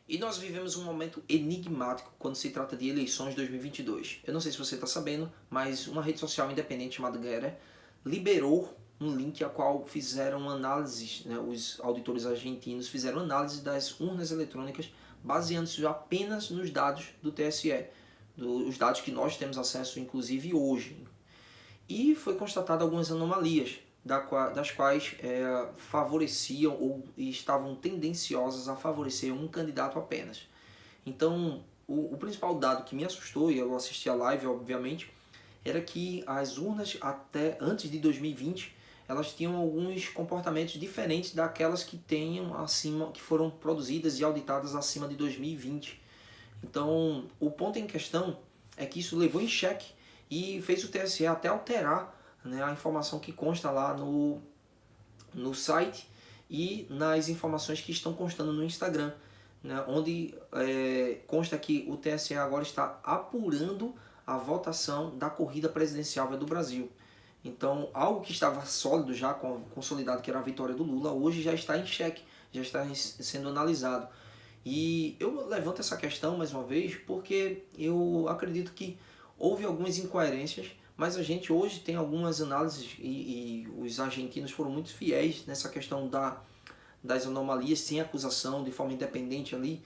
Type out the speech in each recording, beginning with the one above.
E nós vivemos um momento enigmático quando se trata de eleições 2022. Eu não sei se você está sabendo, mas uma rede social independente chamada Getter liberou um link a qual fizeram análises, né, os auditores argentinos fizeram análise das urnas eletrônicas baseando-se apenas nos dados do TSE, os dados que nós temos acesso inclusive hoje. E foi constatado algumas anomalias, das quais favoreciam ou estavam tendenciosas a favorecer um candidato apenas. Então, o principal dado que me assustou, e eu assisti a live, obviamente, era que as urnas até antes de 2020 elas tinham alguns comportamentos diferentes daquelas que tenham acima, que foram produzidas e auditadas acima de 2020. Então, o ponto em questão é que isso levou em xeque e fez o TSE até alterar, né, a informação que consta lá no site e nas informações que estão constando no Instagram, né, onde consta que o TSE agora está apurando a votação da corrida presidencial do Brasil. Então, algo que estava sólido já, consolidado, que era a vitória do Lula, hoje já está em xeque, já está sendo analisado. E eu levanto essa questão mais uma vez porque eu acredito que houve algumas incoerências, mas a gente hoje tem algumas análises e os argentinos foram muito fiéis nessa questão das anomalias, sem acusação, de forma independente ali,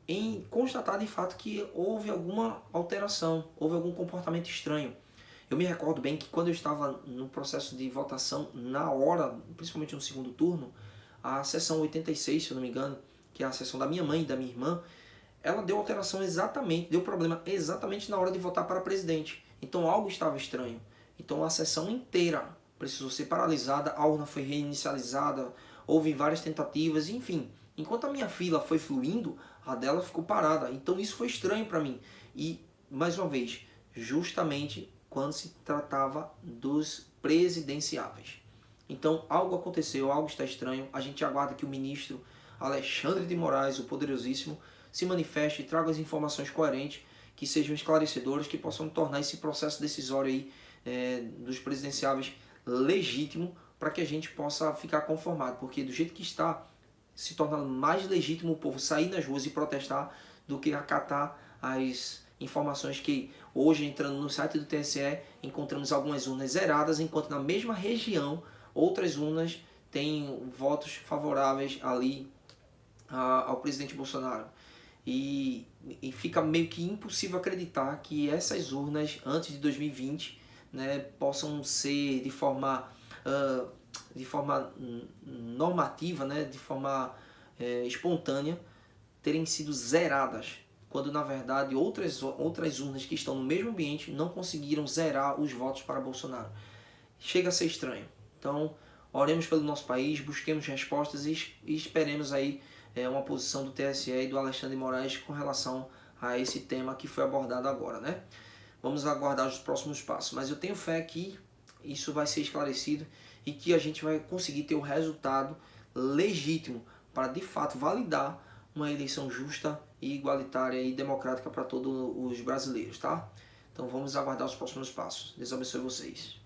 em constatar de fato que houve alguma alteração, houve algum comportamento estranho. Eu me recordo bem que quando eu estava no processo de votação, na hora, principalmente no segundo turno, a sessão 86, se eu não me engano, que é a sessão da minha mãe e da minha irmã, ela deu alteração exatamente, deu problema exatamente na hora de votar para presidente. Então algo estava estranho. Então a sessão inteira precisou ser paralisada, a urna foi reinicializada, houve várias tentativas, enfim. Enquanto a minha fila foi fluindo, a dela ficou parada. Então isso foi estranho para mim. E, mais uma vez, justamente quando se tratava dos presidenciáveis. Então algo aconteceu, algo está estranho. A gente aguarda que o ministro Alexandre de Moraes, o poderosíssimo, se manifeste e traga as informações coerentes, que sejam esclarecedoras, que possam tornar esse processo decisório aí, dos presidenciáveis legítimo, para que a gente possa ficar conformado, porque do jeito que está, se torna mais legítimo o povo sair nas ruas e protestar do que acatar as informações que hoje, entrando no site do TSE, encontramos algumas urnas zeradas, enquanto na mesma região outras urnas têm votos favoráveis ali ao presidente Bolsonaro. E fica meio que impossível acreditar que essas urnas antes de 2020, né, possam ser de forma normativa, né, de forma espontânea, terem sido zeradas, quando na verdade outras urnas que estão no mesmo ambiente não conseguiram zerar os votos para Bolsonaro. Chega a ser estranho. Então, oremos pelo nosso país, busquemos respostas e esperemos aí uma posição do TSE e do Alexandre de Moraes com relação a esse tema que foi abordado agora, né? Vamos aguardar os próximos passos, mas eu tenho fé que isso vai ser esclarecido e que a gente vai conseguir ter o resultado legítimo para de fato validar uma eleição justa e igualitária e democrática para todos os brasileiros, tá? Então vamos aguardar os próximos passos. Deus abençoe vocês.